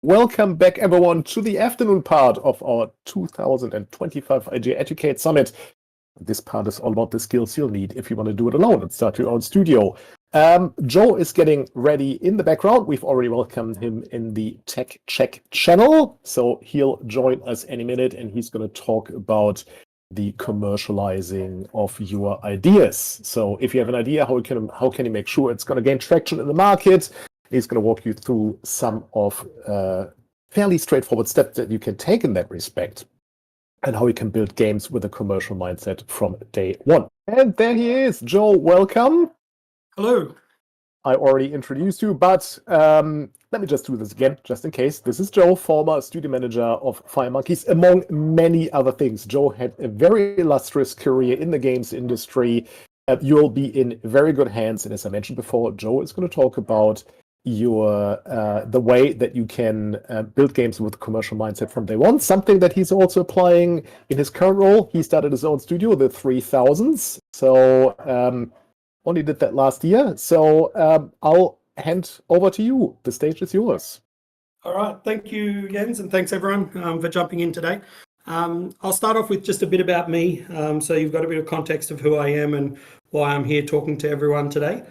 Welcome back, everyone, to the afternoon part of our 2025 IGEA Educate Summit. This part is all about the skills you'll need if you want to do it alone and start your own studio. Joe is getting ready in the background. We've already welcomed him in the Tech Check channel, so he'll join us any minute, and he's going to talk about the commercializing of your ideas. So if you have an idea, how can you make sure it's going to gain traction in the market? He's going to walk you through some of fairly straightforward steps that you can take in that respect, and how you can build games with a commercial mindset from day one. And there he is. Joe, welcome. Hello. I already introduced you, but let me just do this again, just in case. This is Joe, former studio manager of Fire Monkeys, among many other things. Joe had a very illustrious career in the games industry. You'll be in very good hands. And as I mentioned before, Joe is going to talk about the way that you can build games with a commercial mindset from day one, something that he's also applying in his current role. He started his own studio, the 3000s. So only did that last year. So I'll hand over to you. The stage is yours. All right. Thank you, Jens, and thanks everyone for jumping in today. I'll start off with just a bit about me, so you've got a bit of context of who I am and why I'm here talking to everyone today.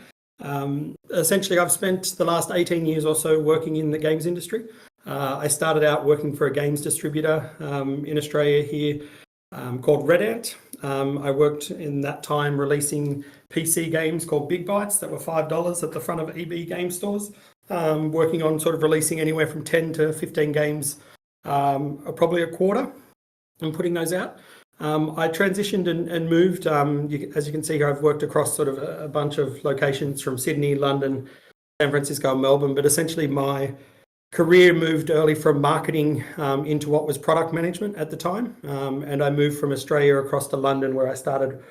Essentially, I've spent the last 18 years or so working in the games industry. I started out working for a games distributor in Australia here called Red Ant. I worked in that time releasing PC games called Big Bites that were $5 at the front of EB game stores, working on sort of releasing anywhere from 10 to 15 games, probably a quarter, and putting those out. I transitioned and moved. As you can see here, I've worked across sort of a bunch of locations from Sydney, London, San Francisco, and Melbourne, but essentially my career moved early from marketing into what was product management at the time. And I moved from Australia across to London, where I started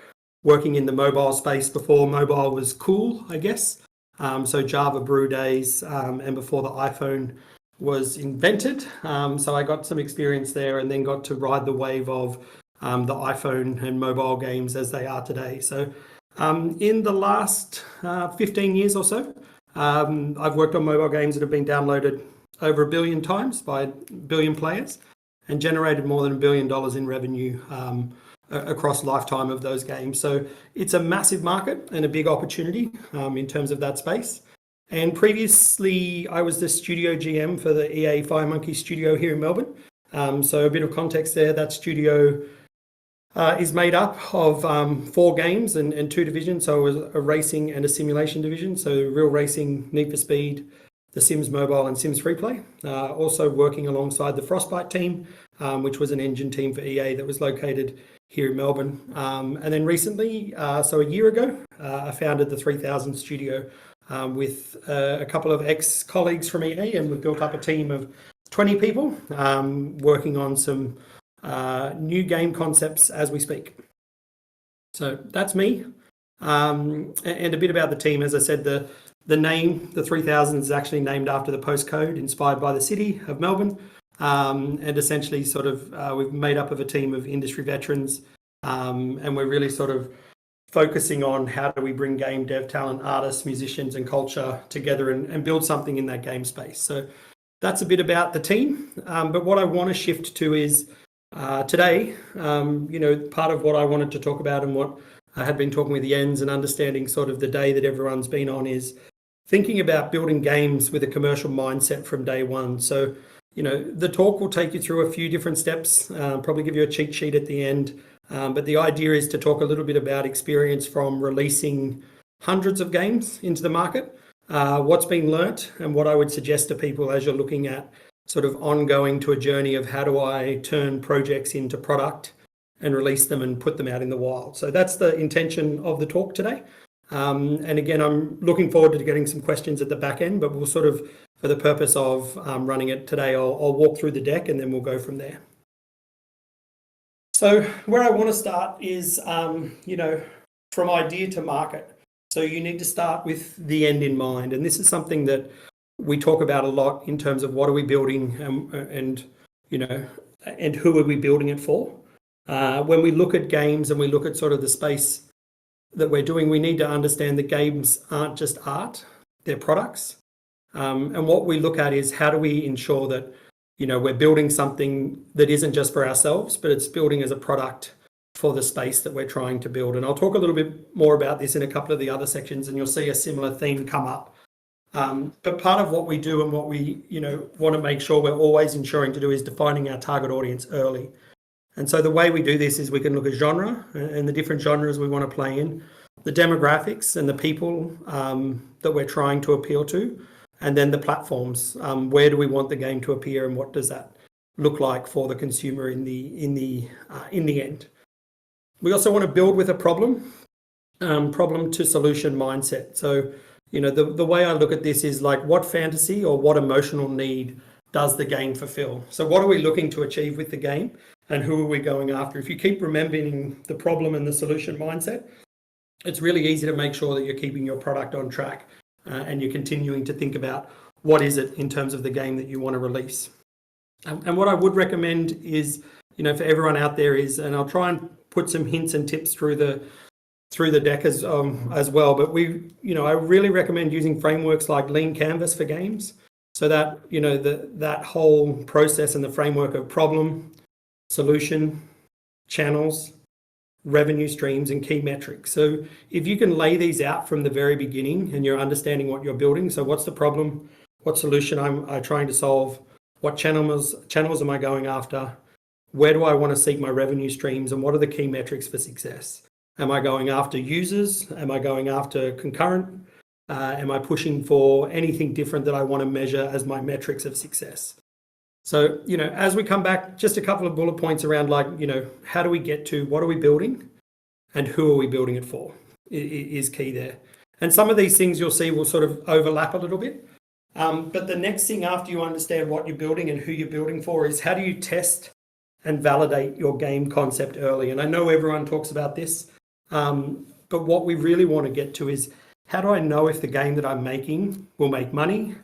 working in the mobile space before mobile was cool, I guess. So Java brew days, and before the iPhone was invented. So I got some experience there and then got to ride the wave of the iPhone and mobile games as they are today. So in the last 15 years or so, I've worked on mobile games that have been downloaded over 1 billion times by 1 billion players and generated more than $1 billion in revenue across lifetime of those games. So it's a massive market and a big opportunity in terms of that space. And previously, I was the studio GM for the EA Fire Monkey studio here in Melbourne. So a bit of context there, that studio is made up of 4 games and 2 divisions. So it was a racing and a simulation division. So Real Racing, Need for Speed, The Sims Mobile, and Sims Freeplay. Also working alongside the Frostbite team, which was an engine team for EA that was located here in Melbourne. And then recently, so a year ago, I founded the 3000 studio with a couple of ex-colleagues from EA, and we've built up a team of 20 people working on some new game concepts as we speak. So that's me. And a bit about the team. As I said, the name, the 3000, is actually named after the postcode, inspired by the city of Melbourne. And essentially sort of we've made up of a team of industry veterans, and we're really sort of focusing on how do we bring game dev talent, artists, musicians, and culture together and build something in that game space. So that's a bit about the team. But what I want to shift to is today, part of what I wanted to talk about and what I had been talking with Jens and understanding sort of the day that everyone's been on is thinking about building games with a commercial mindset from day one. So, the talk will take you through a few different steps, probably give you a cheat sheet at the end. But the idea is to talk a little bit about experience from releasing hundreds of games into the market, what's been learnt, and what I would suggest to people as you're looking at sort of ongoing to a journey of how do I turn projects into product and release them and put them out in the wild. So that's the intention of the talk today. And again, I'm looking forward to getting some questions at the back end, but we'll sort of, for the purpose of running it today, I'll walk through the deck and then we'll go from there. So where I want to start is, from idea to market. So you need to start with the end in mind. And this is something that we talk about a lot in terms of what are we building and who are we building it for? When we look at games and we look at sort of the space that we're doing, we need to understand that games aren't just art, they're products. And what we look at is how do we ensure that, we're building something that isn't just for ourselves, but it's building as a product for the space that we're trying to build. And I'll talk a little bit more about this in a couple of the other sections, and you'll see a similar theme come up. But part of what we do and what we, want to make sure we're always ensuring to do is defining our target audience early. And so the way we do this is we can look at genre and the different genres we want to play in, the demographics and the people that we're trying to appeal to, and then the platforms. Where do we want the game to appear, and what does that look like for the consumer in the end? We also want to build with a problem to solution mindset. So, the way I look at this is like, what fantasy or what emotional need does the game fulfill? So what are we looking to achieve with the game, and who are we going after? If you keep remembering the problem and the solution mindset, it's really easy to make sure that you're keeping your product on track and you're continuing to think about what is it in terms of the game that you want to release. And what I would recommend is, for everyone out there is, and I'll try and put some hints and tips through the deck as well, but I really recommend using frameworks like Lean Canvas for games, so that that whole process and the framework of problem, solution, channels, revenue streams, and key metrics. So if you can lay these out from the very beginning and you're understanding what you're building, so what's the problem, what solution I'm trying to solve, what channels am I going after, where do I want to seek my revenue streams, and what are the key metrics for success? Am I going after users? Am I going after concurrent? Am I pushing for anything different that I want to measure as my metrics of success? So, as we come back, just a couple of bullet points around how do we get to what are we building and who are we building it for is key there. And some of these things you'll see will sort of overlap a little bit. But the next thing after you understand what you're building and who you're building for is how do you test and validate your game concept early? And I know everyone talks about this, but what we really want to get to is, how do I know if the game that I'm making will make money?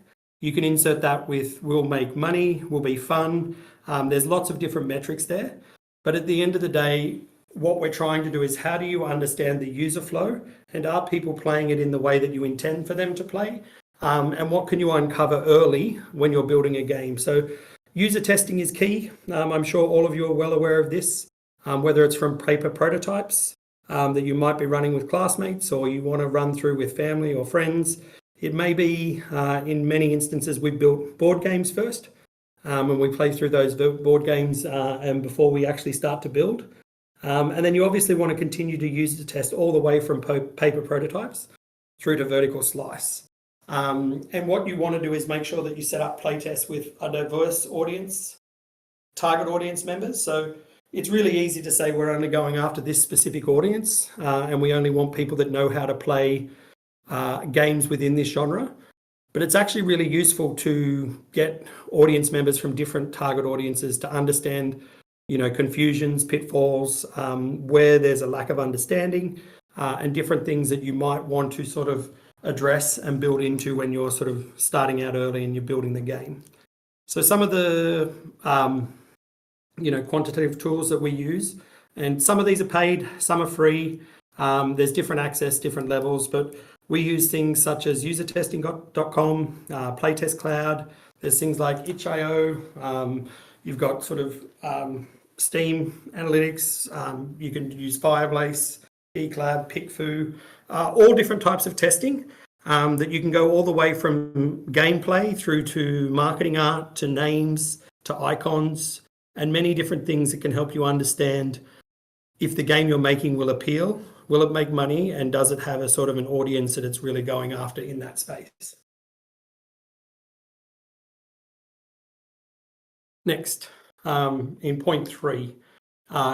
You can insert that with will make money, will be fun. There's lots of different metrics there. But at the end of the day, what we're trying to do is, how do you understand the user flow? And are people playing it in the way that you intend for them to play? And what can you uncover early when you're building a game? So user testing is key. I'm sure all of you are well aware of this, whether it's from paper prototypes that you might be running with classmates, or you want to run through with family or friends. It may be, in many instances, we built board games first, and we play through those board games and before we actually start to build. And then you obviously want to continue to use the test all the way from paper prototypes through to vertical slice. And what you want to do is make sure that you set up playtests with a diverse audience, target audience members. So it's really easy to say we're only going after this specific audience, and we only want people that know how to play games within this genre. But it's actually really useful to get audience members from different target audiences to understand, confusions, pitfalls, where there's a lack of understanding, and different things that you might want to sort of address and build into when you're sort of starting out early and you're building the game. So some of the quantitative tools that we use, and some of these are paid, some are free. There's different access, different levels, but we use things such as usertesting.com, Playtest Cloud. There's things like itch.io. You've got sort of Steam Analytics. You can use Firebase, Geeklab, PickFu, all different types of testing that you can go all the way from gameplay through to marketing art, to names, to icons, and many different things that can help you understand if the game you're making will appeal. Will it make money, and does it have a sort of an audience that it's really going after in that space? Next, in point 3,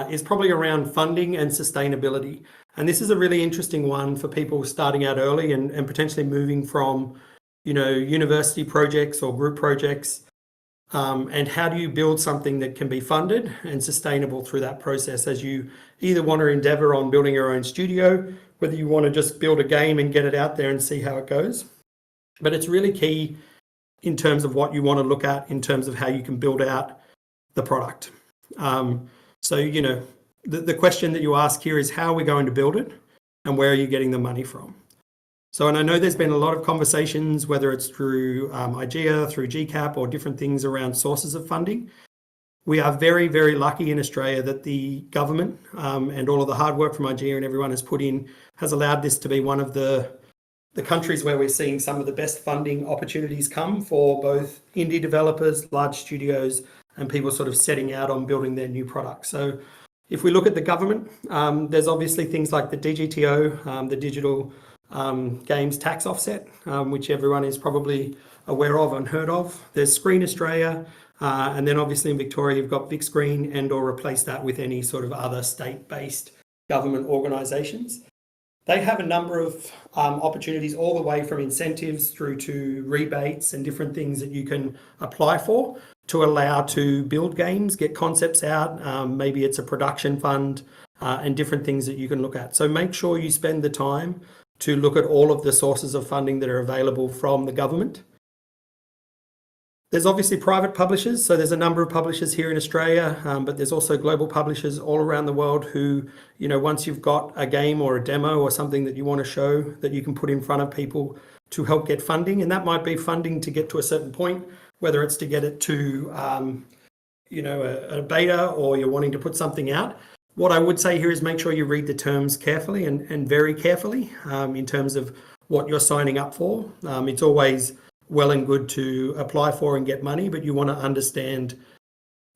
is probably around funding and sustainability. And this is a really interesting one for people starting out early and potentially moving from, university projects or group projects. And how do you build something that can be funded and sustainable through that process, as you either want to endeavor on building your own studio, whether you want to just build a game and get it out there and see how it goes. But it's really key in terms of what you want to look at in terms of how you can build out the product. So, the question that you ask here is, how are we going to build it and where are you getting the money from? So, and I know there's been a lot of conversations, whether it's through IGEA, through GCAP, or different things around sources of funding. We are very, very lucky in Australia that the government and all of the hard work from IGEA and everyone has put in has allowed this to be one of the countries where we're seeing some of the best funding opportunities come for both indie developers, large studios, and people sort of setting out on building their new products. So if we look at the government, there's obviously things like the DGTO, the Digital Games Tax Offset, which everyone is probably aware of and heard of. There's Screen Australia, and then obviously in Victoria, you've got Vic Screen and or replace that with any sort of other state-based government organisations. They have a number of opportunities all the way from incentives through to rebates and different things that you can apply for to allow to build games, get concepts out. Maybe it's a production fund and different things that you can look at. So make sure you spend the time to look at all of the sources of funding that are available from the government. There's obviously private publishers, so there's a number of publishers here in Australia, but there's also global publishers all around the world who, you know, once you've got a game or a demo or something that you want to show that you can put in front of people to help get funding, and that might be funding to get to a certain point, whether it's to get it to, you know, a beta or you're wanting to put something out. What I would say here is make sure you read the terms carefully and very carefully in terms of what you're signing up for. It's always well and good to apply for and get money, but you want to understand,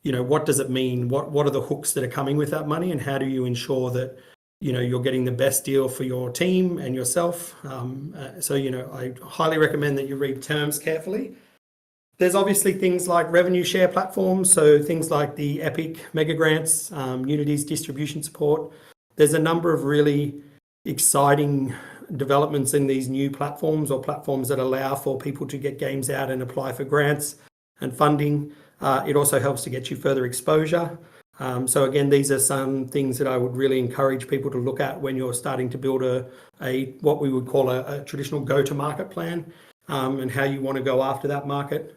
you know, what does it mean? What are the hooks that are coming with that money, and how do you ensure that, you know, you're getting the best deal for your team and yourself? So, you know, I highly recommend that you read terms carefully. There's obviously things like revenue share platforms, so things like the Epic Mega Grants, Unity's distribution support. There's a number of really exciting developments in these new platforms or platforms that allow for people to get games out and apply for grants and funding. It also helps to get you further exposure. So again, these are some things that I would really encourage people to look at when you're starting to build a what we would call a traditional go-to-market plan, and how you want to go after that market.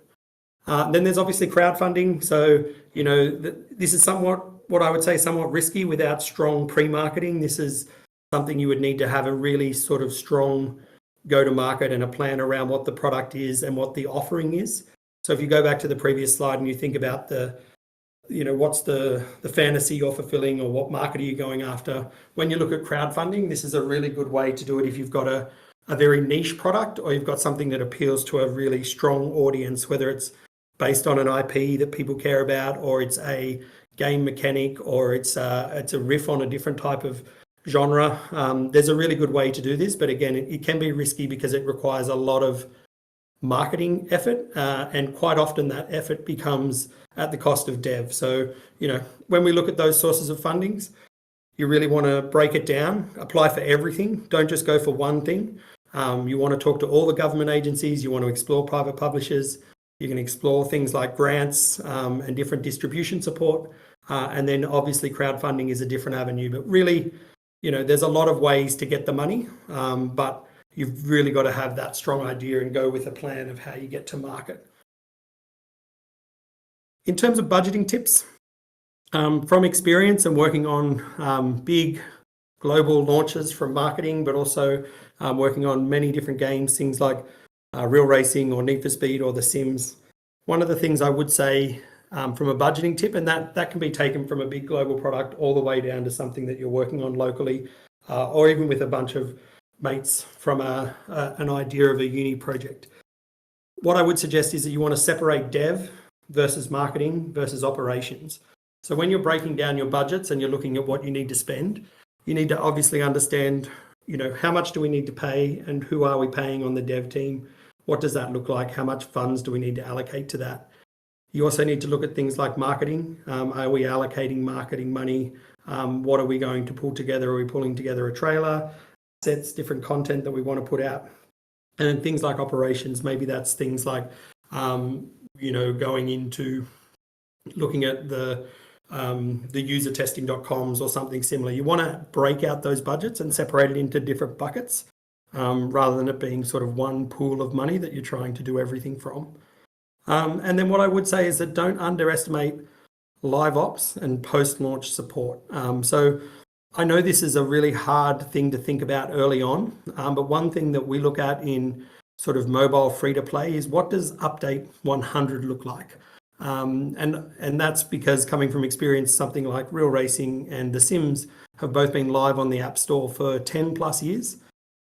Then there's obviously crowdfunding. So, you know, this is somewhat, what I would say, somewhat risky without strong pre-marketing. This is something you would need to have a really sort of strong go-to-market and a plan around what the product is and what the offering is. So if you go back to the previous slide and you think about the, you know, what's the fantasy you're fulfilling or what market are you going after? When you look at crowdfunding, this is a really good way to do it if you've got a very niche product or you've got something that appeals to a really strong audience, whether it's based on an IP that people care about, or it's a game mechanic, or it's a riff on a different type of genre. There's a really good way to do this, but again, it can be risky because it requires a lot of marketing effort, and quite often that effort becomes at the cost of dev. So, you know, when we look at those sources of fundings, you really want to break it down, apply for everything. Don't just go for one thing. You want to talk to all the government agencies. You want to explore private publishers. You can explore things like grants and different distribution support. And then obviously crowdfunding is a different avenue, but really, you know, there's a lot of ways to get the money, but you've really got to have that strong idea and go with a plan of how you get to market. In terms of budgeting tips, from experience and working on big global launches from marketing, but also working on many different games, things like Real Racing or Need for Speed or The Sims. One of the things I would say from a budgeting tip, and that can be taken from a big global product all the way down to something that you're working on locally, or even with a bunch of mates from an idea of a uni project. What I would suggest is that you want to separate dev versus marketing versus operations. So when you're breaking down your budgets and you're looking at what you need to spend, you need to obviously understand, you know, how much do we need to pay and who are we paying on the dev team? What does that look like? How much funds do we need to allocate to that? You also need to look at things like marketing. Are we allocating marketing money? What are we going to pull together? Are we pulling together a trailer, sets, different content that we want to put out? And then things like operations, maybe that's things like, you know, going into looking at the usertesting.coms or something similar. You want to break out those budgets and separate it into different buckets rather than it being sort of one pool of money that you're trying to do everything from. And then what I would say is that don't underestimate live ops and post-launch support. So I know this is a really hard thing to think about early on, but one thing that we look at in sort of mobile free-to-play is what does update 100 look like? And that's because coming from experience, something like Real Racing and The Sims have both been live on the App Store for 10 plus years.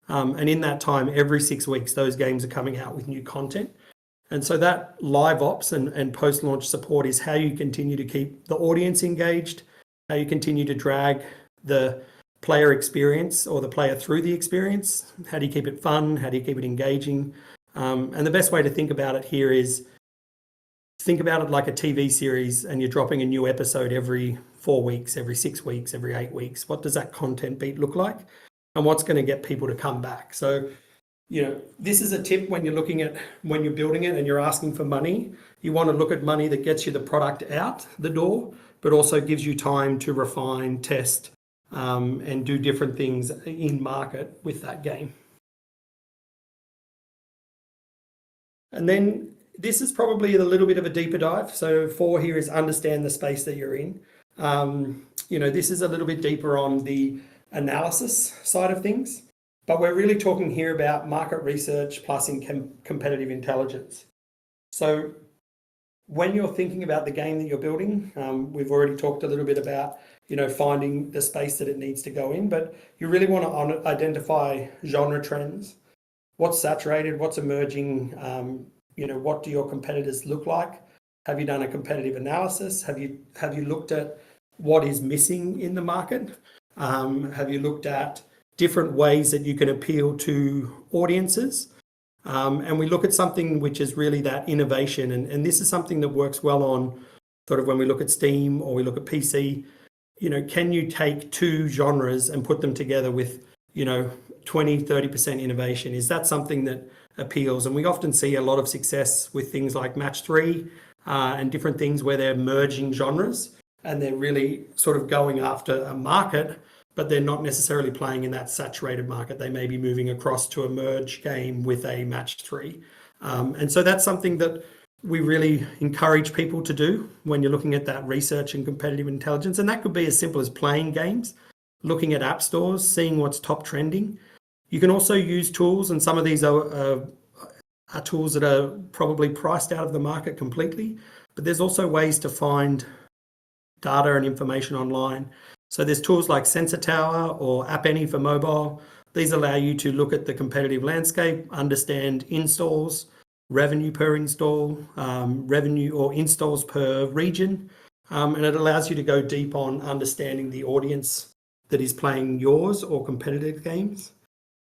And in that time, every 6 weeks, those games are coming out with new content. And so that live ops and post-launch support is how you continue to keep the audience engaged, how you continue to drag the player experience or the player through the experience. How do you keep it fun? How do you keep it engaging? And the best way to think about it here is think about it like a TV series, and you're dropping a new episode every 4 weeks, every 6 weeks, every 8 weeks. What does that content beat look like? And what's going to get people to come back? So, this is a tip when you're when you're building it and you're asking for money. You want to look at money that gets you the product out the door, but also gives you time to refine, test, and do different things in market with that game. And then this is probably a little bit of a deeper dive. So 4 here is understand the space that you're in. This is a little bit deeper on the analysis side of things, but we're really talking here about market research plus competitive intelligence. So when you're thinking about the game that you're building, we've already talked a little bit about, finding the space that it needs to go in, but you really want to identify genre trends. What's saturated, what's emerging, what do your competitors look like? Have you done a competitive analysis? Have you looked at what is missing in the market? Have you looked at different ways that you can appeal to audiences? And we look at something which is really that innovation. And this is something that works well on sort of when we look at Steam or we look at PC. Can you take 2 genres and put them together with, 20-30% innovation? Is that something that appeals? And we often see a lot of success with things like Match 3 and different things where they're merging genres and they're really sort of going after a market, but they're not necessarily playing in that saturated market. They may be moving across to a merge game with a Match 3. And so that's something that we really encourage people to do when you're looking at that research and competitive intelligence. And that could be as simple as playing games, looking at app stores, seeing what's top trending. You can also use tools, and some of these are tools that are probably priced out of the market completely, but there's also ways to find data and information online. So there's tools like Sensor Tower or App Annie for mobile. These allow you to look at the competitive landscape, understand installs, revenue per install, revenue or installs per region, and it allows you to go deep on understanding the audience that is playing yours or competitive games.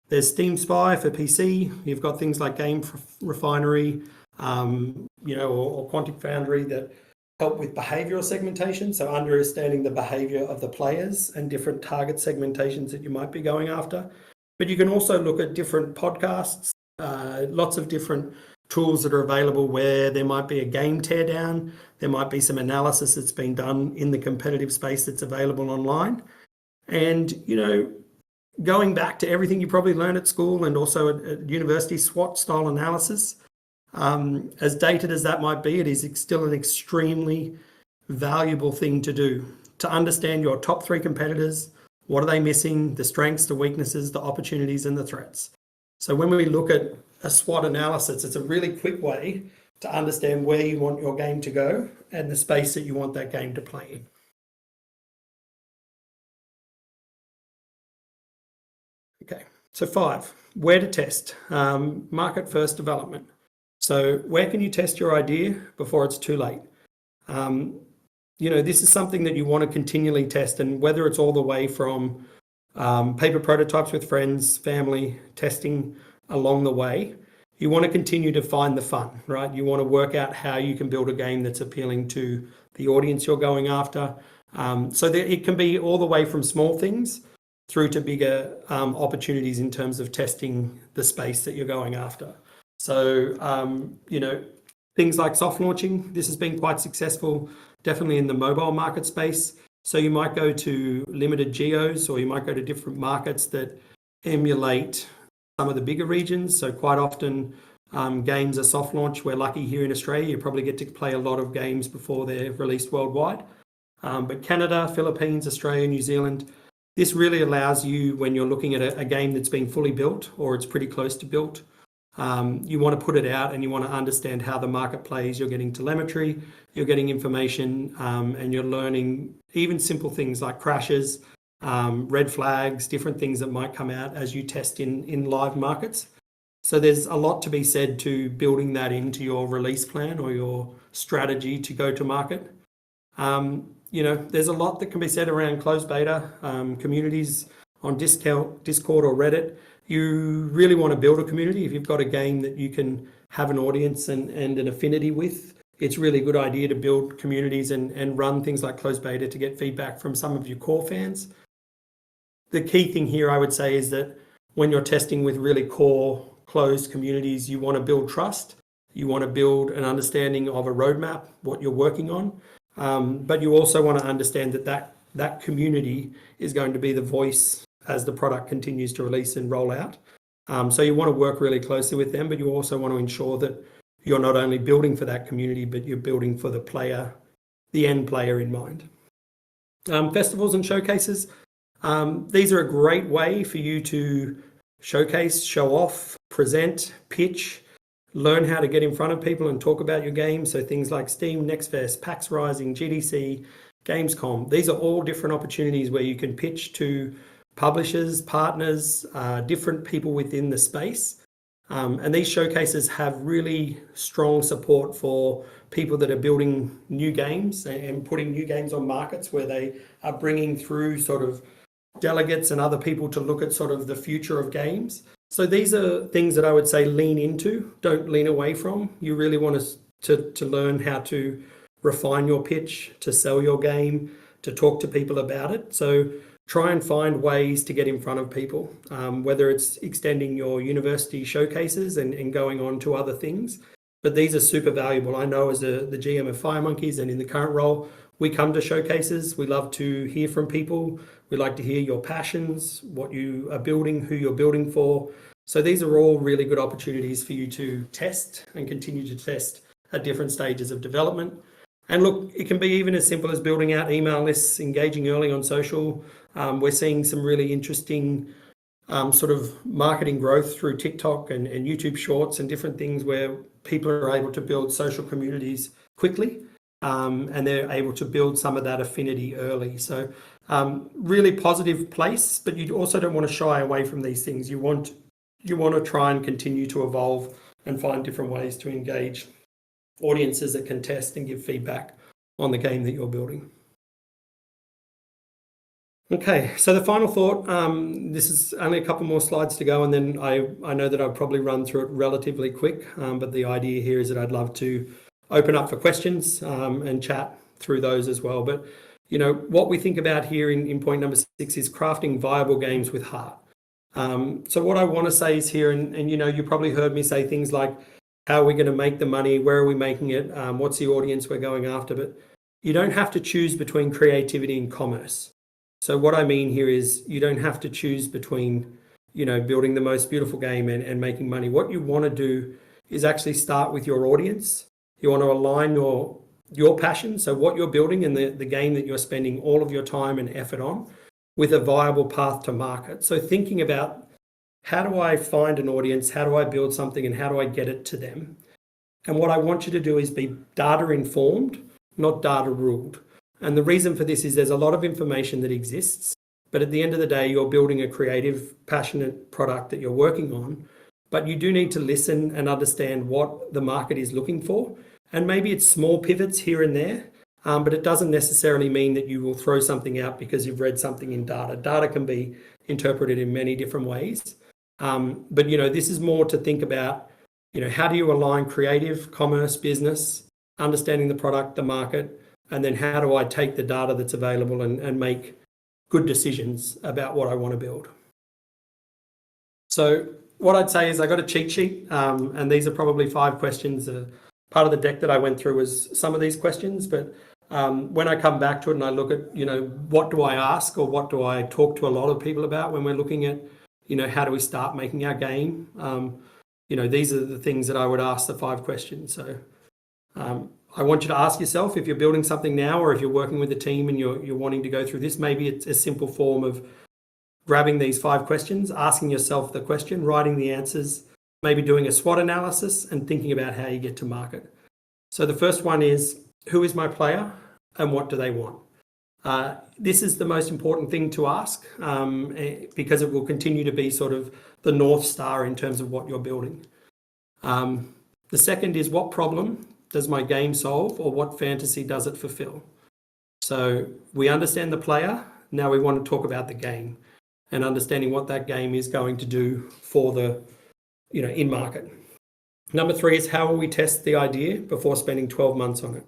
There's Steam Spy for PC. You've got things like Game Refinery, or Quantic Foundry that help with behavioral segmentation. So understanding the behavior of the players and different target segmentations that you might be going after. But you can also look at different podcasts, lots of different tools that are available where there might be a game teardown. There might be some analysis that's been done in the competitive space that's available online. And, going back to everything you probably learned at school and also at university, SWOT style analysis, as dated as that might be, it is still an extremely valuable thing to do, to understand your top 3 competitors. What are they missing? The strengths, the weaknesses, the opportunities, and the threats. So when we look at a SWOT analysis, it's a really quick way to understand where you want your game to go and the space that you want that game to play in. Okay, so 5, where to test, market first development. So where can you test your idea before it's too late? This is something that you want to continually test, and whether it's all the way from paper prototypes with friends, family, testing along the way, you want to continue to find the fun, right? You want to work out how you can build a game that's appealing to the audience you're going after. So it can be all the way from small things through to bigger opportunities in terms of testing the space that you're going after. So, things like soft launching, this has been quite successful, definitely in the mobile market space. So you might go to limited geos, or you might go to different markets that emulate some of the bigger regions. So quite often games are soft launch. We're lucky here in Australia, you probably get to play a lot of games before they're released worldwide. But Canada, Philippines, Australia, New Zealand, This really allows you, when you're looking at a game that's been fully built or it's pretty close to built, you want to put it out and you want to understand how the market plays. You're getting telemetry, you're getting information, and you're learning even simple things like crashes, red flags, different things that might come out as you test in live markets. So there's a lot to be said to building that into your release plan or your strategy to go to market. There's a lot that can be said around closed beta communities on Discord or Reddit. You really want to build a community. If you've got a game that you can have an audience and an affinity with, it's really a good idea to build communities and run things like closed beta to get feedback from some of your core fans. The key thing here, I would say, is that when you're testing with really core closed communities, you want to build trust. You want to build an understanding of a roadmap, what you're working on. But you also want to understand that community is going to be the voice as the product continues to release and roll out. So you want to work really closely with them, but you also want to ensure that you're not only building for that community, but you're building for the end player in mind. Festivals and showcases. These are a great way for you to showcase, show off, present, pitch, learn how to get in front of people and talk about your game. So things like Steam, NextFest, PAX Rising, GDC, Gamescom. These are all different opportunities where you can pitch to publishers, partners, different people within the space. And these showcases have really strong support for people that are building new games and putting new games on markets, where they are bringing through sort of delegates and other people to look at sort of the future of games. So these are things that I would say lean into, don't lean away from. You really want to learn how to refine your pitch, to sell your game, to talk to people about it. So try and find ways to get in front of people, whether it's extending your university showcases and going on to other things. But these are super valuable. I know as the GM of Fire Monkeys and in the current role, we come to showcases. We love to hear from people. We like to hear your passions, what you are building, who you're building for. So these are all really good opportunities for you to test and continue to test at different stages of development. And look, it can be even as simple as building out email lists, engaging early on social. We're seeing some really interesting sort of marketing growth through TikTok and YouTube Shorts and different things where people are able to build social communities quickly, and they're able to build some of that affinity early. So really positive place, but you also don't want to shy away from these things. You want to try and continue to evolve and find different ways to engage audiences that can test and give feedback on the game that you're building. Okay, so the final thought, this is only a couple more slides to go, and then I know that I'll probably run through it relatively quick, but the idea here is that I'd love to open up for questions and chat through those as well. But, what we think about here in point number 6 is crafting viable games with heart. So what I want to say is here, and you probably heard me say things like, how are we going to make the money? Where are we making it? What's the audience we're going after? But you don't have to choose between creativity and commerce. So what I mean here is you don't have to choose between, building the most beautiful game and making money. What you want to do is actually start with your audience. You want to align your passion, so what you're building and the game that you're spending all of your time and effort on, with a viable path to market. So thinking about, how do I find an audience? How do I build something, and how do I get it to them? And what I want you to do is be data informed, not data ruled. And the reason for this is there's a lot of information that exists, but at the end of the day, you're building a creative, passionate product that you're working on. But you do need to listen and understand what the market is looking for. And maybe it's small pivots here and there, but it doesn't necessarily mean that you will throw something out because you've read something in data. Data can be interpreted in many different ways. But this is more to think about, how do you align creative, commerce, business, understanding the product, the market, and then how do I take the data that's available and make good decisions about what I want to build? So what I'd say is I got a cheat sheet, and these are probably 5 questions. Part of the deck that I went through was some of these questions, but when I come back to it and I look at, what do I ask or what do I talk to a lot of people about when we're looking at, how do we start making our game? These are the things that I would ask the 5 questions. So I want you to ask yourself, if you're building something now or if you're working with a team and you're wanting to go through this, maybe it's a simple form of grabbing these 5 questions, asking yourself the question, writing the answers, maybe doing a SWOT analysis and thinking about how you get to market. So the first one is, who is my player and what do they want? This is the most important thing to ask because it will continue to be sort of the North Star in terms of what you're building. The second is, what problem does my game solve, or what fantasy does it fulfill? So we understand the player. Now we want to talk about the game and understanding what that game is going to do for the, in market. Number 3 is, how will we test the idea before spending 12 months on it?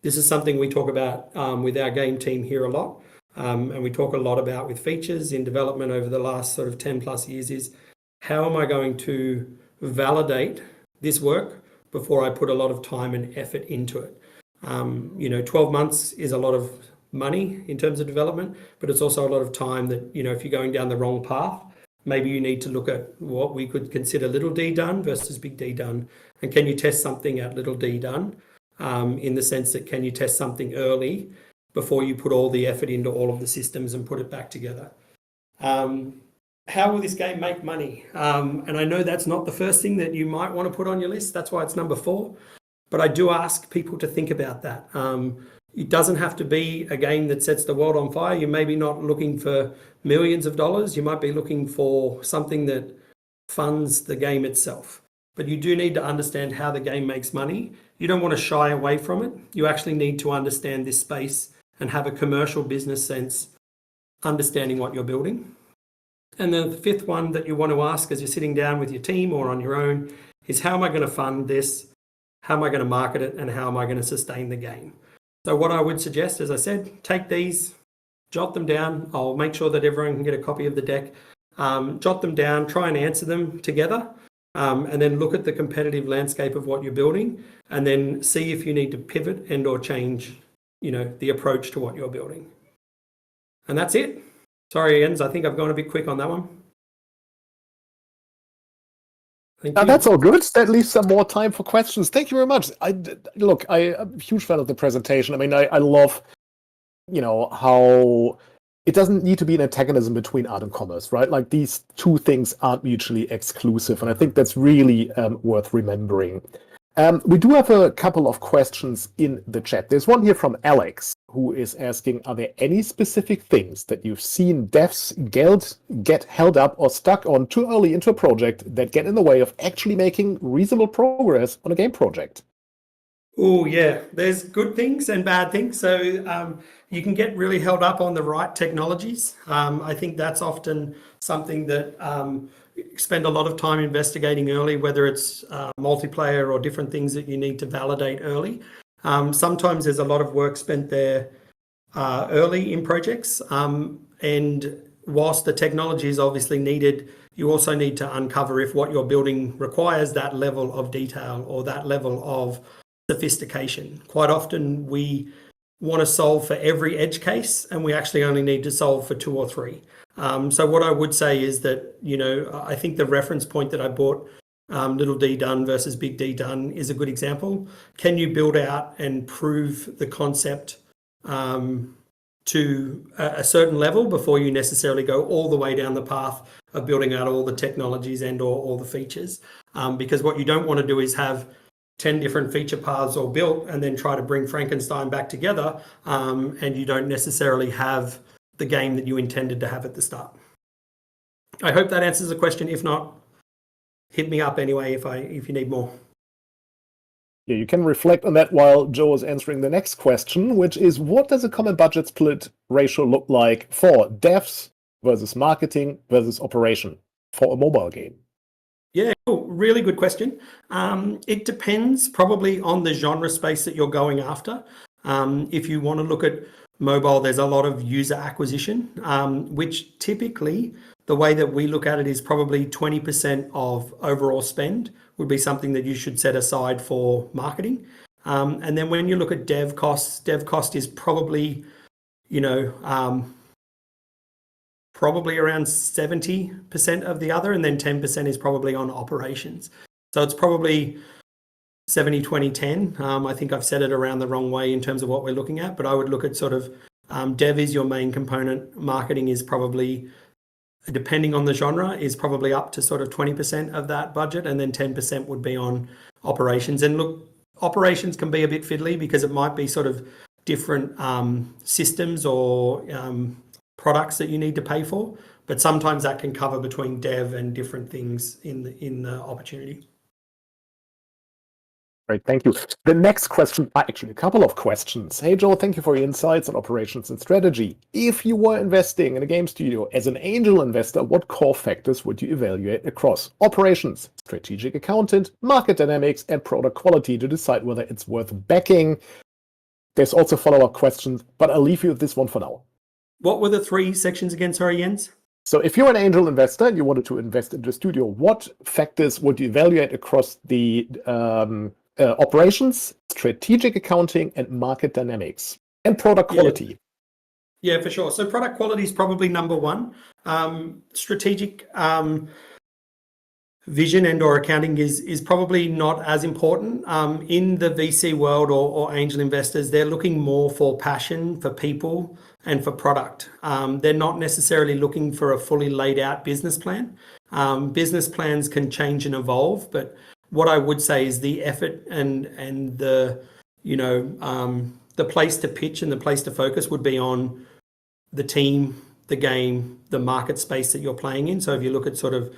This is something we talk about with our game team here a lot. And we talk a lot about with features in development over the last sort of 10 plus years is, how am I going to validate this work before I put a lot of time and effort into it? 12 months is a lot of money in terms of development, but it's also a lot of time that, if you're going down the wrong path, maybe you need to look at what we could consider little d done versus big D done. And can you test something at little d done? In the sense that, can you test something early before you put all the effort into all of the systems and put it back together? How will this game make money? And I know that's not the first thing that you might want to put on your list. That's why it's number 4. But I do ask people to think about that. It doesn't have to be a game that sets the world on fire. You're maybe not looking for millions of dollars. You might be looking for something that funds the game itself. But you do need to understand how the game makes money. You don't want to shy away from it. You actually need to understand this space and have a commercial business sense, understanding what you're building. And then the 5th one that you want to ask as you're sitting down with your team or on your own is, how am I going to fund this? How am I going to market it? And how am I going to sustain the game? So what I would suggest, as I said, take these, jot them down. I'll make sure that everyone can get a copy of the deck. Jot them down, try and answer them together. And then look at the competitive landscape of what you're building, and then see if you need to pivot and or change, the approach to what you're building. And that's it. Sorry, Jens, I think I've gone a bit quick on that one. Thank you. That's all good. That leaves some more time for questions. Thank you very much. I'm a huge fan of the presentation. I mean, I love, how it doesn't need to be an antagonism between art and commerce, right? Like, these two things aren't mutually exclusive, and I think that's really worth remembering. We do have a couple of questions in the chat. There's one here from Alex, who is asking, are there any specific things that you've seen devs get held up or stuck on too early into a project that get in the way of actually making reasonable progress on a game project? Oh, yeah, there's good things and bad things. So you can get really held up on the right technologies. I think that's often something that spend a lot of time investigating early, whether it's multiplayer or different things that you need to validate early. Sometimes there's a lot of work spent there early in projects. And whilst the technology is obviously needed, you also need to uncover if what you're building requires that level of detail or that level of sophistication. Quite often we want to solve for every edge case, and we actually only need to solve for 2 or 3. So what I would say is that, I think the reference point that I brought, little d done versus big D done, is a good example. Can you build out and prove the concept to a certain level before you necessarily go all the way down the path of building out all the technologies and or all the features? Because what you don't want to do is have 10 different feature paths all built and then try to bring Frankenstein back together, and you don't necessarily have the game that you intended to have at the start. I hope that answers the question. If not, hit me up anyway if you need more. Yeah, you can reflect on that while Joe is answering the next question, which is, what does a common budget split ratio look like for devs versus marketing versus operation for a mobile game? Yeah, really good question. It depends probably on the genre space that you're going after. If you want to look at mobile, there's a lot of user acquisition, which typically the way that we look at it is probably 20% of overall spend would be something that you should set aside for marketing. And then when you look at dev cost is probably, probably around 70% of the other, and then 10% is probably on operations. So it's probably 70-20-10. I think I've said it around the wrong way in terms of what we're looking at, but I would look at sort of dev is your main component. Marketing is probably, depending on the genre, is probably up to sort of 20% of that budget, and then 10% would be on operations. And look, operations can be a bit fiddly because it might be sort of different systems or products that you need to pay for, but sometimes that can cover between dev and different things in the opportunity. Great, thank you. The next question, actually a couple of questions. Hey Joe, thank you for your insights on operations and strategy. If you were investing in a game studio as an angel investor, what core factors would you evaluate across operations, strategic accountant, market dynamics, and product quality to decide whether it's worth backing? There's also follow-up questions, but I'll leave you with this one for now. What were the 3 sections again? Sorry, Jens. So if you're an angel investor and you wanted to invest into a studio, what factors would you evaluate across the operations, strategic accounting, and market dynamics, and product quality? Yeah, for sure. So product quality is probably number 1. Strategic vision and or accounting is probably not as important. In the VC world or angel investors, they're looking more for passion for people and for product. They're not necessarily looking for a fully laid out business plan. Business plans can change and evolve, but what I would say is the effort and the the place to pitch and the place to focus would be on the team, the game, the market space that you're playing in. So if you look at sort of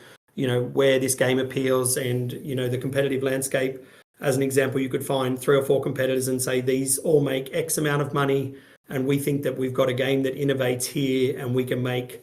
where this game appeals and the competitive landscape, as an example, you could find 3 or 4 competitors and say these all make X amount of money, and we think that we've got a game that innovates here and we can make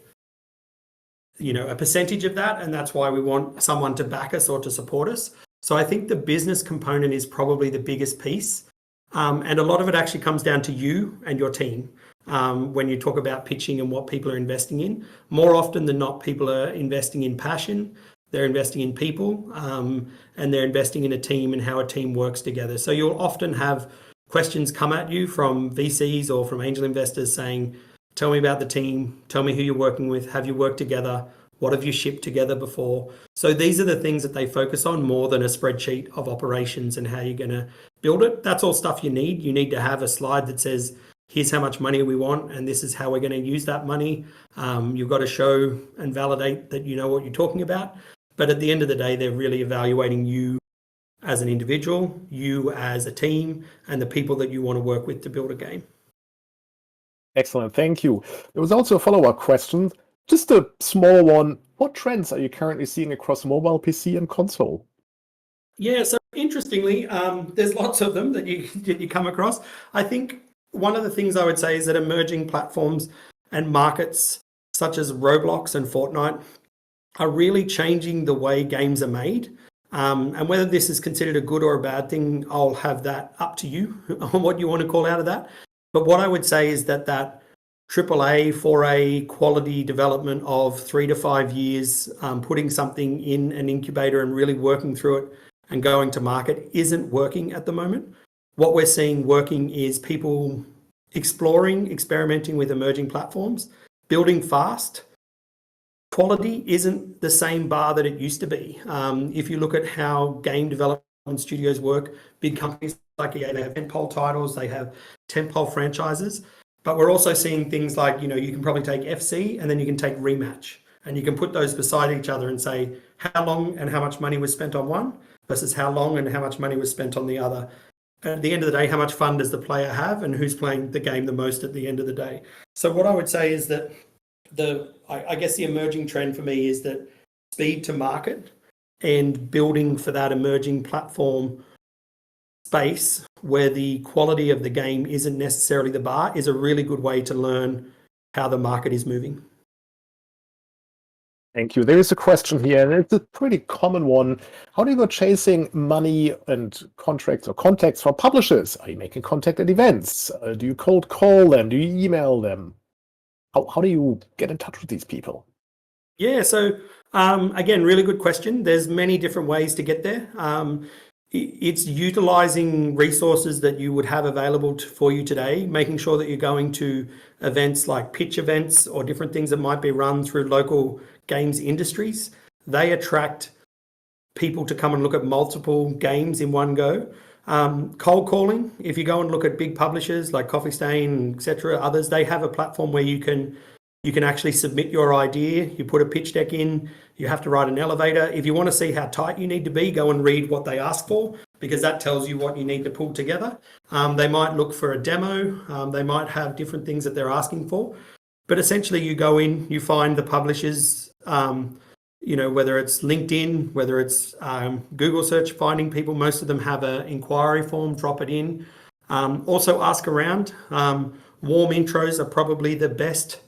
a percentage of that, and that's why we want someone to back us or to support us. So I think the business component is probably the biggest piece. And a lot of it actually comes down to you and your team. When you talk about pitching and what people are investing in, more often than not, people are investing in passion, they're investing in people, and they're investing in a team and how a team works together. So you'll often have questions come at you from VCs or from angel investors saying, tell me about the team, tell me who you're working with, have you worked together? What have you shipped together before? So these are the things that they focus on more than a spreadsheet of operations and how you're going to build it. That's all stuff you need. You need to have a slide that says, here's how much money we want, and this is how we're going to use that money. You've got to show and validate that you know what you're talking about. But at the end of the day, they're really evaluating you as an individual, you as a team, and the people that you want to work with to build a game. Excellent, thank you. There was also a follow-up question. Just a small one. What trends are you currently seeing across mobile, PC, and console? Yeah, so interestingly, there's lots of them that you come across. I think one of the things I would say is that emerging platforms and markets such as Roblox and Fortnite are really changing the way games are made. And whether this is considered a good or a bad thing, I'll have that up to you on what you want to call out of that. But what I would say is that AAA, 4A quality development of 3 to 5 years, putting something in an incubator and really working through it and going to market isn't working at the moment. What we're seeing working is people exploring, experimenting with emerging platforms, building fast. Quality isn't the same bar that it used to be. If you look at how game development studios work, big companies like IGEA, they have tentpole titles, they have tentpole franchises. But we're also seeing things like, you can probably take FC and then you can take Rematch, and you can put those beside each other and say how long and how much money was spent on one versus how long and how much money was spent on the other. At the end of the day, how much fun does the player have and who's playing the game the most at the end of the day? So what I would say is that I guess the emerging trend for me is that speed to market and building for that emerging platform space where the quality of the game isn't necessarily the bar is a really good way to learn how the market is moving. Thank you. There is a question here, and it's a pretty common one. How do you go chasing money and contracts or contacts from publishers? Are you making contact at events? Do you cold call them? Do you email them? How do you get in touch with these people? Yeah, so again, really good question. There's many different ways to get there. It's utilizing resources that you would have available for you today, making sure that you're going to events like pitch events or different things that might be run through local games industries. They attract people to come and look at multiple games in one go. Cold calling, if you go and look at big publishers like Coffee Stain, etc., others, they have a platform where you can actually submit your idea. You put a pitch deck in, you have to write an elevator. If you want to see how tight you need to be, go and read what they ask for, because that tells you what you need to pull together. They might look for a demo. They might have different things that they're asking for. But essentially you go in, you find the publishers, whether it's LinkedIn, whether it's Google search, finding people. Most of them have an inquiry form, drop it in. Also ask around. Warm intros are probably the best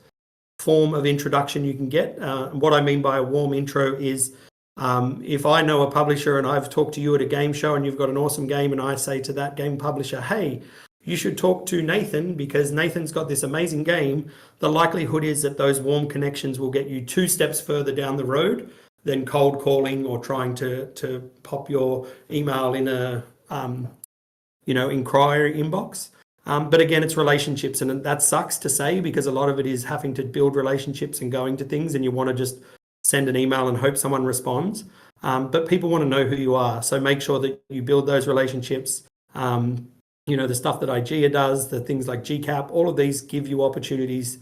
form of introduction you can get. What I mean by a warm intro is if I know a publisher and I've talked to you at a game show and you've got an awesome game, and I say to that game publisher, hey, you should talk to Nathan because Nathan's got this amazing game, the likelihood is that those warm connections will get you 2 steps further down the road than cold calling or trying to pop your email in a inquiry inbox. But again, it's relationships, and that sucks to say because a lot of it is having to build relationships and going to things, and you want to just send an email and hope someone responds. But people want to know who you are. So make sure that you build those relationships. The stuff that IGEA does, the things like GCAP, all of these give you opportunities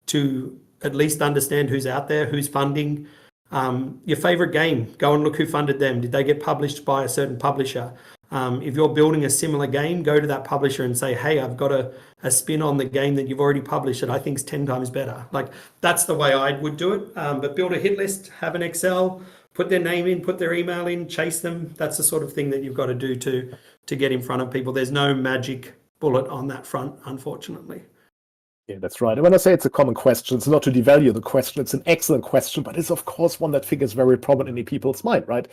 to at least understand who's out there, who's funding. Your favorite game, go and look who funded them. Did they get published by a certain publisher? If you're building a similar game, go to that publisher and say, hey, I've got a spin on the game that you've already published that I think is 10 times better. Like, that's the way I would do it. But build a hit list, have an Excel, put their name in, put their email in, chase them. That's the sort of thing that you've got to do to get in front of people. There's no magic bullet on that front, unfortunately. Yeah, that's right. And when I say it's a common question, it's not to devalue the question. It's an excellent question, but it's, of course, one that figures very prominently in people's mind, right?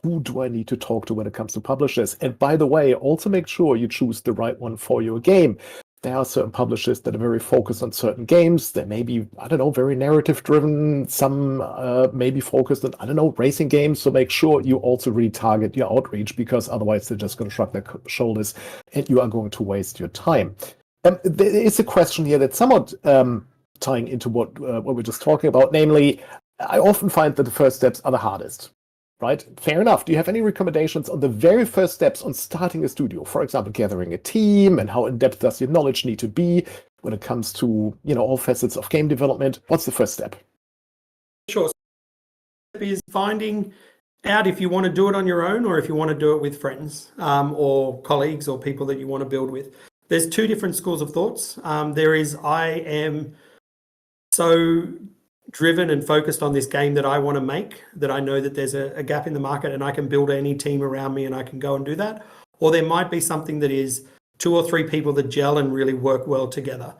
Who do I need to talk to when it comes to publishers? And by the way, also make sure you choose the right one for your game. There are certain publishers that are very focused on certain games. They may be, very narrative driven. Some may be focused on, racing games. So make sure you also retarget your outreach, because otherwise they're just going to shrug their shoulders and you are going to waste your time. There is a question here that's somewhat tying into what we're just talking about. Namely, I often find that the first steps are the hardest. Right? Fair enough. Do you have any recommendations on the very first steps on starting a studio? For example, gathering a team, and how in-depth does your knowledge need to be when it comes to, all facets of game development? What's the first step? Sure. Step is finding out if you want to do it on your own or if you want to do it with friends or colleagues or people that you want to build with. There's 2 different schools of thoughts. There is, I am so driven and focused on this game that I want to make, that I know that there's a gap in the market and I can build any team around me and I can go and do that. Or there might be something that is 2 or 3 people that gel and really work well together.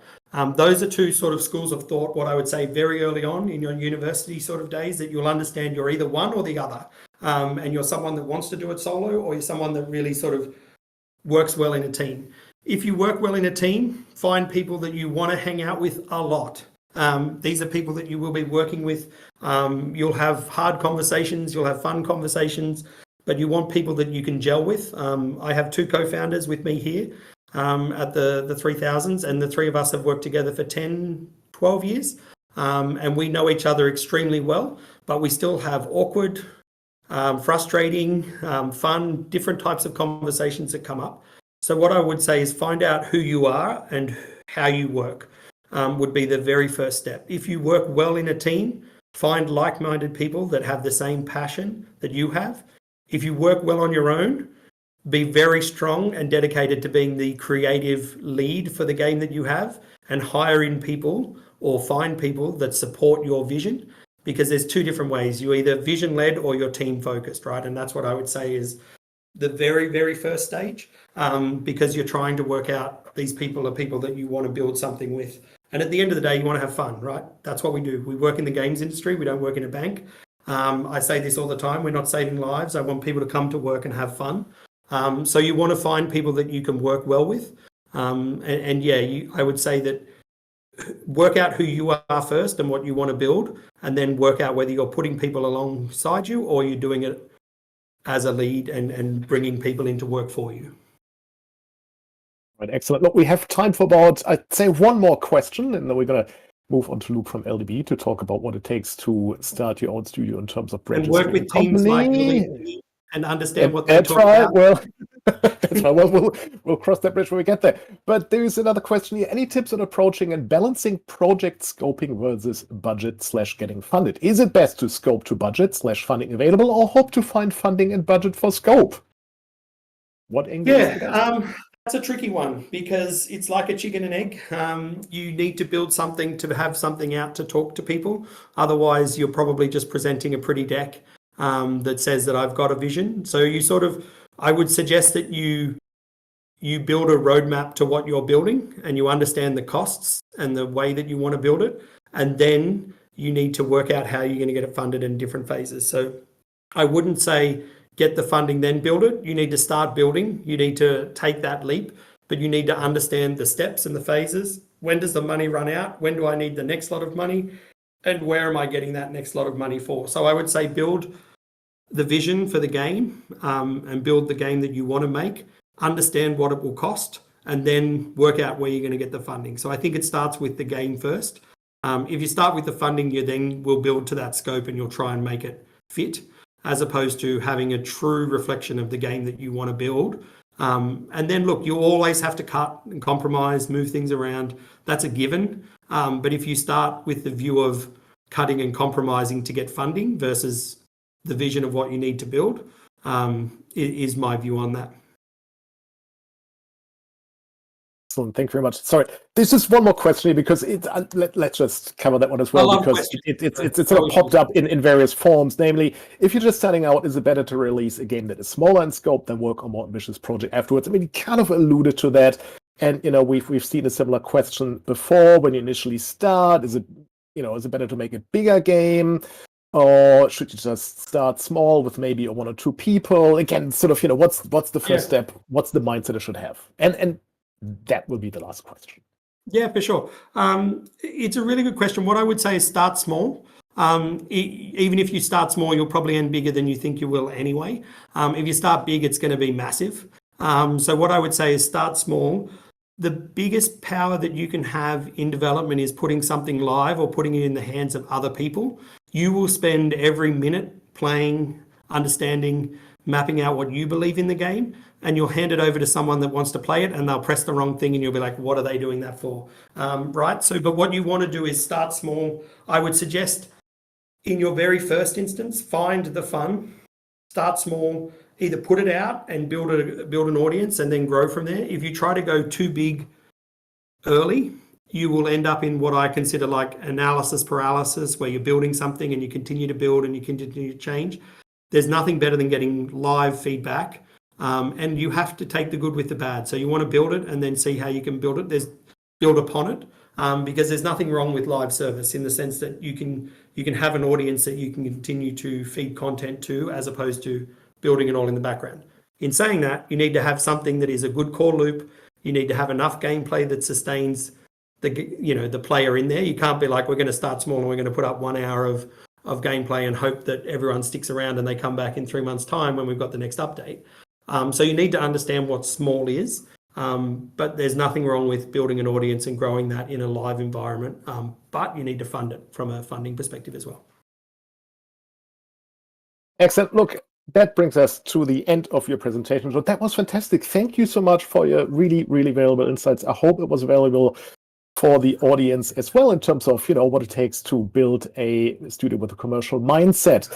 Those are 2 sort of schools of thought, what I would say very early on in your university sort of days, that you'll understand you're either one or the other. And you're someone that wants to do it solo, or you're someone that really sort of works well in a team. If you work well in a team, find people that you want to hang out with a lot. These are people that you will be working with. You'll have hard conversations, you'll have fun conversations, but you want people that you can gel with. I have 2 co-founders with me here at the 3000s, and the 3 of us have worked together for 10, 12 years. And we know each other extremely well, but we still have awkward, frustrating, fun, different types of conversations that come up. So what I would say is find out who you are and how you work. Would be the very first step. If you work well in a team, find like-minded people that have the same passion that you have. If you work well on your own, be very strong and dedicated to being the creative lead for the game that you have, and hire in people or find people that support your vision, because there's 2 different ways. You're either vision-led or you're team-focused, right? And that's what I would say is the very, very first stage, because you're trying to work out these people are people that you want to build something with. And at the end of the day, you want to have fun, right? That's what we do. We work in the games industry. We don't work in a bank. I say this all the time. We're not saving lives. I want people to come to work and have fun. So you want to find people that you can work well with. I would say that work out who you are first and what you want to build, and then work out whether you're putting people alongside you or you're doing it as a lead and bringing people in to work for you. Right, excellent. Look, we have time for about, I'd say, 1 more question, and then we're going to move on to Luke from LDB to talk about what it takes to start your own studio in terms of registering and work with teams like LDB. and understand what they That's talk right. about. Well, that's right. We'll cross that bridge when we get there. But there is another question here. Any tips on approaching and balancing project scoping versus budget/getting funded? Is it best to scope to budget/funding available, or hope to find funding and budget for scope? What angle is the best? That's a tricky one because it's like a chicken and egg. You need to build something to have something out to talk to people. Otherwise, you're probably just presenting a pretty deck that says that I've got a vision. So I would suggest that you build a roadmap to what you're building and you understand the costs and the way that you want to build it. And then you need to work out how you're going to get it funded in different phases. So I wouldn't say get the funding, then build it. You need to start building. You need to take that leap, but you need to understand the steps and the phases. When does the money run out? When do I need the next lot of money? And where am I getting that next lot of money for? So I would say build the vision for the game and build the game that you want to make, understand what it will cost, and then work out where you're going to get the funding. So I think it starts with the game first. If you start with the funding, you then will build to that scope and you'll try and make it fit, as opposed to having a true reflection of the game that you want to build. And then look, you always have to cut and compromise, move things around. That's a given. But if you start with the view of cutting and compromising to get funding versus the vision of what you need to build, is my view on that. Excellent. Thank you very much. Sorry, there's just one more question here because let's just cover that one as well, because it's sort of popped up in various forms. Namely, if you're just starting out, is it better to release a game that is smaller in scope than work on more ambitious project afterwards? I mean, you kind of alluded to that, and we've seen a similar question before. When you initially start, is it better to make a bigger game, or should you just start small with maybe one or two people? Again, sort of, what's the first step? What's the mindset it should have? And that will be the last question. Yeah, for sure. It's a really good question. What I would say is start small. Even if you start small, you'll probably end bigger than you think you will anyway. If you start big, it's going to be massive. So what I would say is start small. The biggest power that you can have in development is putting something live or putting it in the hands of other people. You will spend every minute playing, understanding, mapping out what you believe in the game, and you'll hand it over to someone that wants to play it, and they'll press the wrong thing and you'll be like, what are they doing that for? Right? So, but what you want to do is start small. I would suggest in your very first instance, find the fun, start small, either put it out and build an audience and then grow from there. If you try to go too big early, you will end up in what I consider like analysis paralysis, where you're building something and you continue to build and you continue to change. There's nothing better than getting live feedback. And you have to take the good with the bad. So you want to build it and then see how you can build it. Build upon it, because there's nothing wrong with live service in the sense that you can have an audience that you can continue to feed content to, as opposed to building it all in the background. In saying that, you need to have something that is a good core loop. You need to have enough gameplay that sustains the player in there. You can't be like, we're going to start small and we're going to put up 1 hour of gameplay and hope that everyone sticks around and they come back in 3 months' time when we've got the next update. So you need to understand what small is, but there's nothing wrong with building an audience and growing that in a live environment, but you need to fund it from a funding perspective as well. Excellent. Look, that brings us to the end of your presentation. So that was fantastic. Thank you so much for your really, really valuable insights. I hope it was valuable for the audience as well, in terms of what it takes to build a studio with a commercial mindset.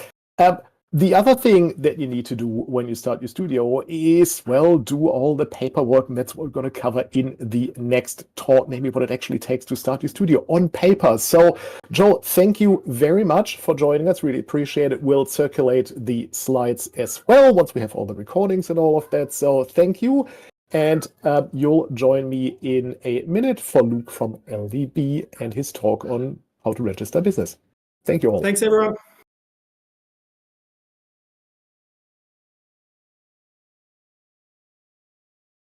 The other thing that you need to do when you start your studio is, do all the paperwork, and that's what we're going to cover in the next talk, maybe what it actually takes to start your studio on paper. So, Joe, thank you very much for joining us. Really appreciate it. We'll circulate the slides as well once we have all the recordings and all of that. So thank you. And you'll join me in a minute for Luke from LDB and his talk on how to register business. Thank you all. Thanks, everyone.